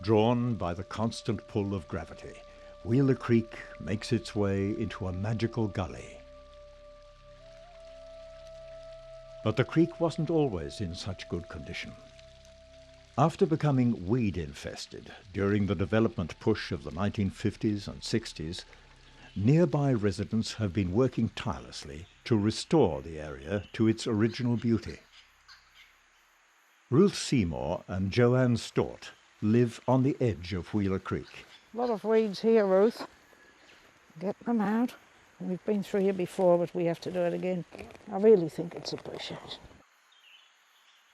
Drawn by the constant pull of gravity, Wheeler Creek makes its way into a magical gully. But the creek wasn't always in such good condition. After becoming weed-infested during the development push of the 1950s and 60s, nearby residents have been working tirelessly to restore the area to its original beauty. Ruth Seymour and Joanne Stort live on the edge of Wheeler Creek. A lot of weeds here, Ruth. Get them out. We've been through here before, but we have to do it again. I really think it's appreciated.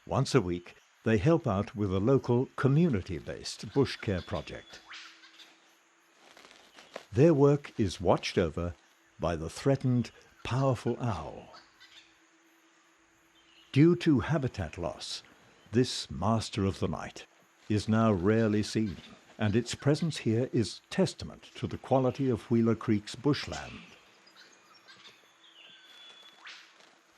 Once a week, they help out with a local community-based bushcare project. Their work is watched over by the threatened powerful owl. Due to habitat loss, this master of the night is now rarely seen, and its presence here is testament to the quality of Wheeler Creek's bushland.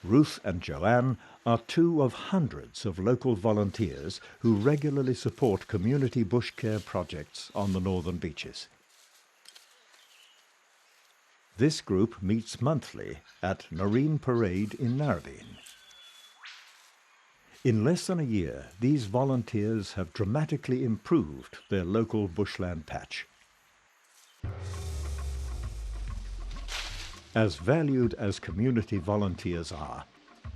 Ruth and Joanne are two of hundreds of local volunteers who regularly support community bushcare projects on the northern beaches. This group meets monthly at Narrabeen Parade in Narrabeen. In less than a year, these volunteers have dramatically improved their local bushland patch. As valued as community volunteers are,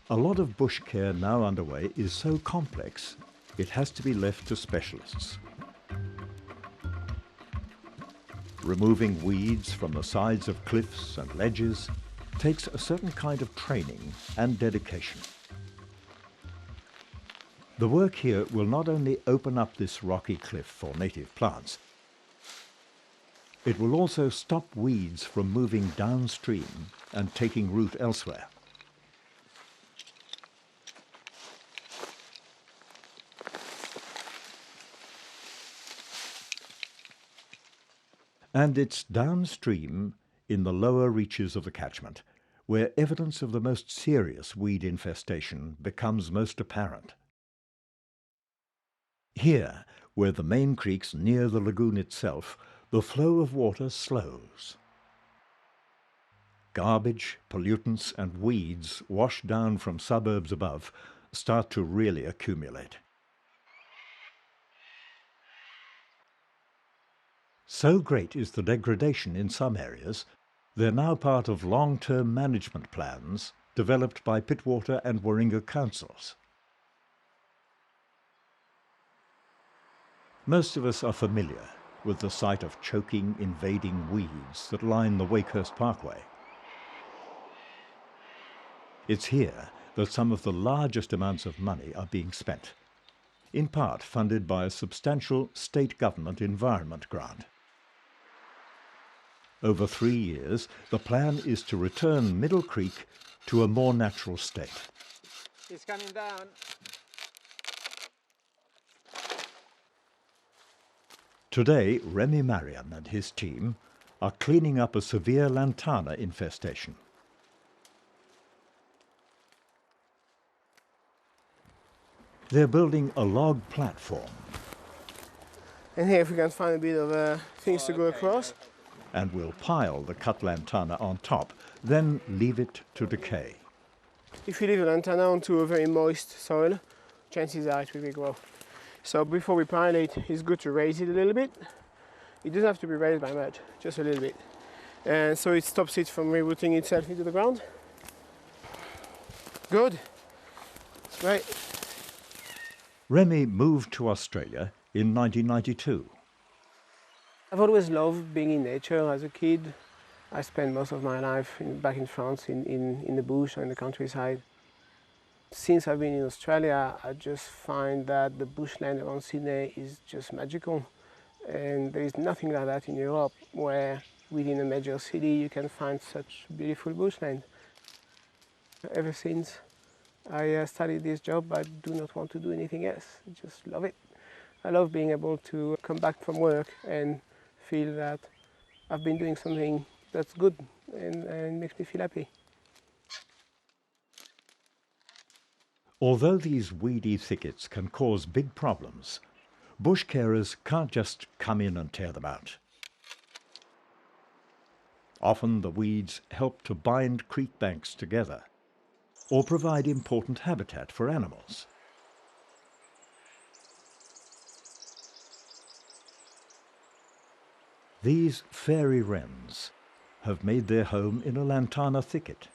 a lot of bushcare now underway is so complex it has to be left to specialists. Removing weeds from the sides of cliffs and ledges takes a certain kind of training and dedication. The work here will not only open up this rocky cliff for native plants, it will also stop weeds from moving downstream and taking root elsewhere. And it's downstream, in the lower reaches of the catchment, where evidence of the most serious weed infestation becomes most apparent. Here, where the main creeks near the lagoon itself, the flow of water slows. Garbage, pollutants, and weeds washed down from suburbs above start to really accumulate. So great is the degradation in some areas, they're now part of long-term management plans developed by Pittwater and Warringah councils. Most of us are familiar with the sight of choking, invading weeds that line the Wakehurst Parkway. It's here that some of the largest amounts of money are being spent, in part funded by a substantial state government environment grant. Over 3 years, the plan is to return Middle Creek to a more natural state. It's coming down. Today, Remy Marion and his team are cleaning up a severe lantana infestation. They're building a log platform. And here if we can find a bit of things to go across. And will pile the cut lantana on top, then leave it to decay. If you leave a lantana onto a very moist soil, chances are it will grow. So before we pile it, it's good to raise it a little bit. It doesn't have to be raised by much, just a little bit. And so it stops it from rooting itself into the ground. Good. That's great. Remy moved to Australia in 1992. I've always loved being in nature as a kid. I spent most of my life back in France in the bush or in the countryside. Since I've been in Australia, I just find that the bushland around Sydney is just magical. And there is nothing like that in Europe, where within a major city you can find such beautiful bushland. Ever since I started this job, I do not want to do anything else. I just love it. I love being able to come back from work and feel that I've been doing something that's good and makes me feel happy. Although these weedy thickets can cause big problems, bush carers can't just come in and tear them out. Often the weeds help to bind creek banks together or provide important habitat for animals. These fairy wrens have made their home in a lantana thicket.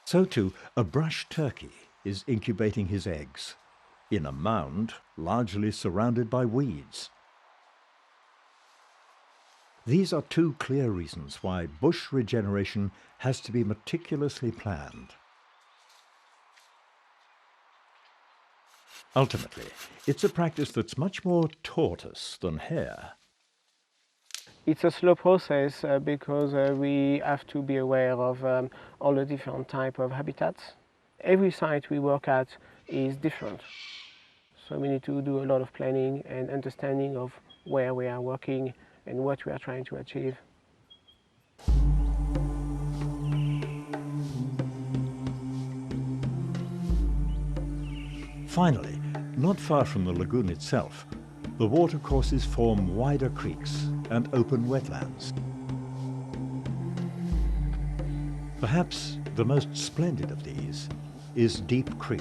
So too, a brush turkey is incubating his eggs in a mound largely surrounded by weeds. These are two clear reasons why bush regeneration has to be meticulously planned. Ultimately, it's a practice that's much more tortoise than hare. It's a slow process because we have to be aware of all the different types of habitats. Every site we work at is different. So we need to do a lot of planning and understanding of where we are working and what we are trying to achieve. Finally, not far from the lagoon itself, the watercourses form wider creeks and open wetlands. Perhaps the most splendid of these is Deep Creek.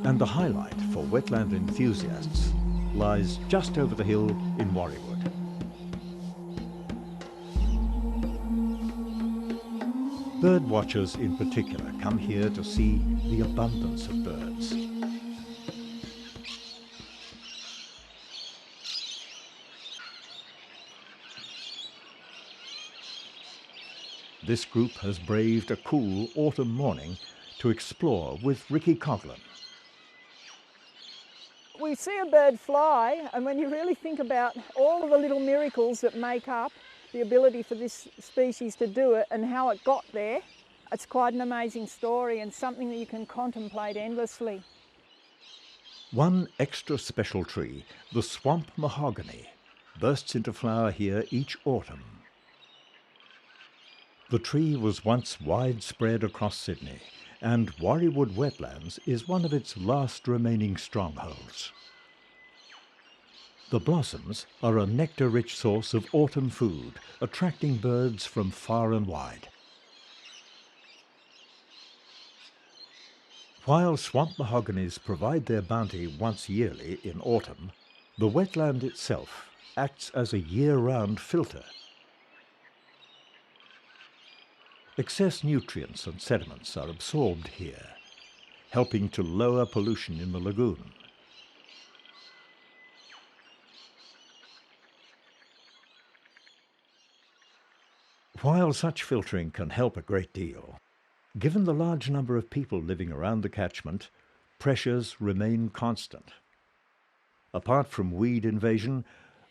And the highlight for wetland enthusiasts lies just over the hill in Warriewood. Bird watchers in particular come here to see the abundance of birds. This group has braved a cool autumn morning to explore with Ricky Coughlin. We see a bird fly, and when you really think about all of the little miracles that make up the ability for this species to do it and how it got there, it's quite an amazing story and something that you can contemplate endlessly. One extra special tree, the swamp mahogany, bursts into flower here each autumn. The tree was once widespread across Sydney, and Warriewood Wetlands is one of its last remaining strongholds. The blossoms are a nectar-rich source of autumn food, attracting birds from far and wide. While swamp mahoganies provide their bounty once yearly in autumn, the wetland itself acts as a year-round filter. Excess nutrients and sediments are absorbed here, helping to lower pollution in the lagoon. While such filtering can help a great deal, given the large number of people living around the catchment, pressures remain constant. Apart from weed invasion,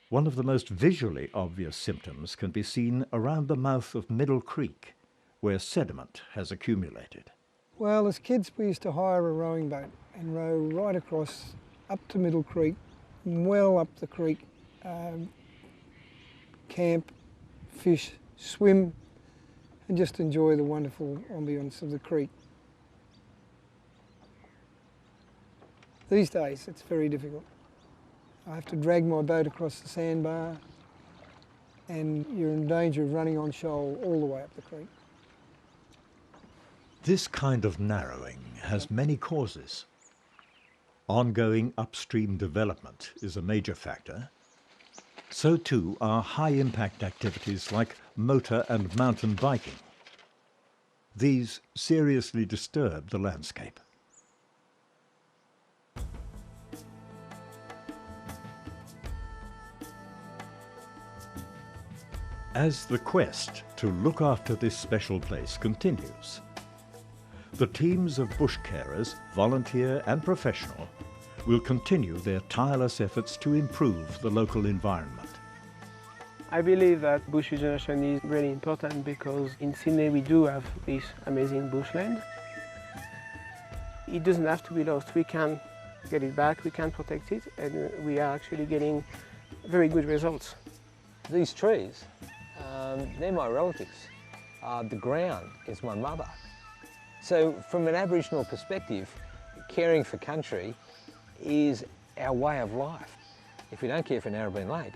one of the most visually obvious symptoms can be seen around the mouth of Middle Creek, where sediment has accumulated. Well, as kids we used to hire a rowing boat and row right across up to Middle Creek, well up the creek, camp, fish, swim, and just enjoy the wonderful ambience of the creek. These days it's very difficult. I have to drag my boat across the sandbar and you're in danger of running on shoal all the way up the creek. This kind of narrowing has many causes. Ongoing upstream development is a major factor. So too are high-impact activities like motor and mountain biking. These seriously disturb the landscape. As the quest to look after this special place continues, the teams of bush carers, volunteer and professional, will continue their tireless efforts to improve the local environment. I believe that bush regeneration is really important because in Sydney we do have this amazing bushland. It doesn't have to be lost. We can get it back, we can protect it, and we are actually getting very good results. These trees They're my relatives. The ground is my mother. So from an Aboriginal perspective, caring for country is our way of life. If we don't care for Narrabeen Lake,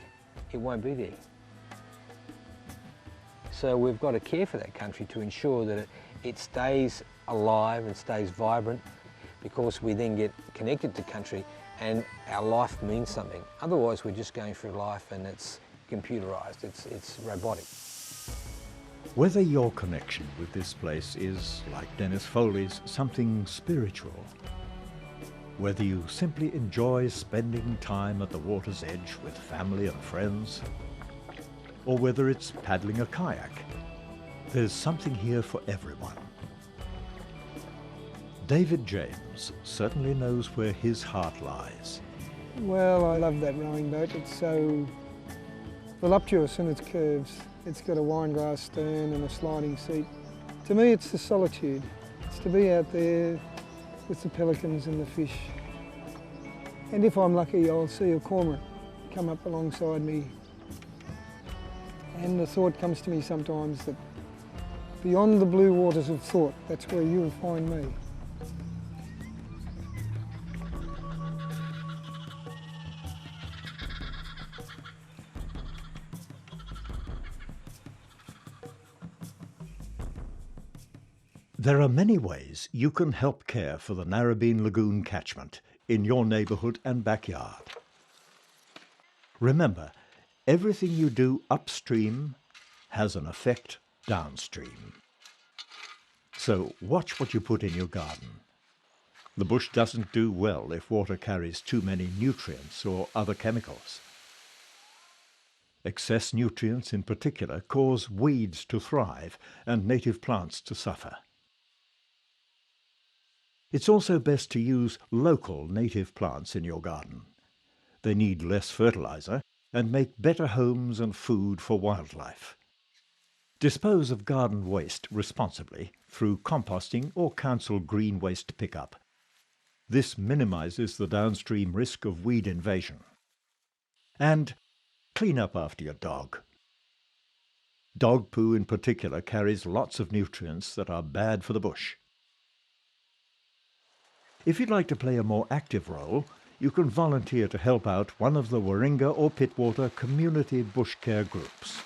it won't be there. So we've got to care for that country to ensure that it stays alive and stays vibrant, because we then get connected to country and our life means something. Otherwise we're just going through life and it's computerised, it's robotic. Whether your connection with this place is, like Dennis Foley's, something spiritual, whether you simply enjoy spending time at the water's edge with family and friends, or whether it's paddling a kayak, there's something here for everyone. David James certainly knows where his heart lies. Well, I love that rowing boat. It's so voluptuous in its curves. It's got a winegrass stern and a sliding seat. To me, it's the solitude. It's to be out there with the pelicans and the fish. And if I'm lucky, I'll see a cormorant come up alongside me. And the thought comes to me sometimes that beyond the blue waters of thought, that's where you'll find me. There are many ways you can help care for the Narrabeen Lagoon catchment in your neighbourhood and backyard. Remember, everything you do upstream has an effect downstream. So watch what you put in your garden. The bush doesn't do well if water carries too many nutrients or other chemicals. Excess nutrients in particular cause weeds to thrive and native plants to suffer. It's also best to use local native plants in your garden. They need less fertilizer and make better homes and food for wildlife. Dispose of garden waste responsibly through composting or council green waste pickup. This minimises the downstream risk of weed invasion. And clean up after your dog. Dog poo in particular carries lots of nutrients that are bad for the bush. If you'd like to play a more active role, you can volunteer to help out one of the Ku-ring-gai or Pittwater community bushcare groups.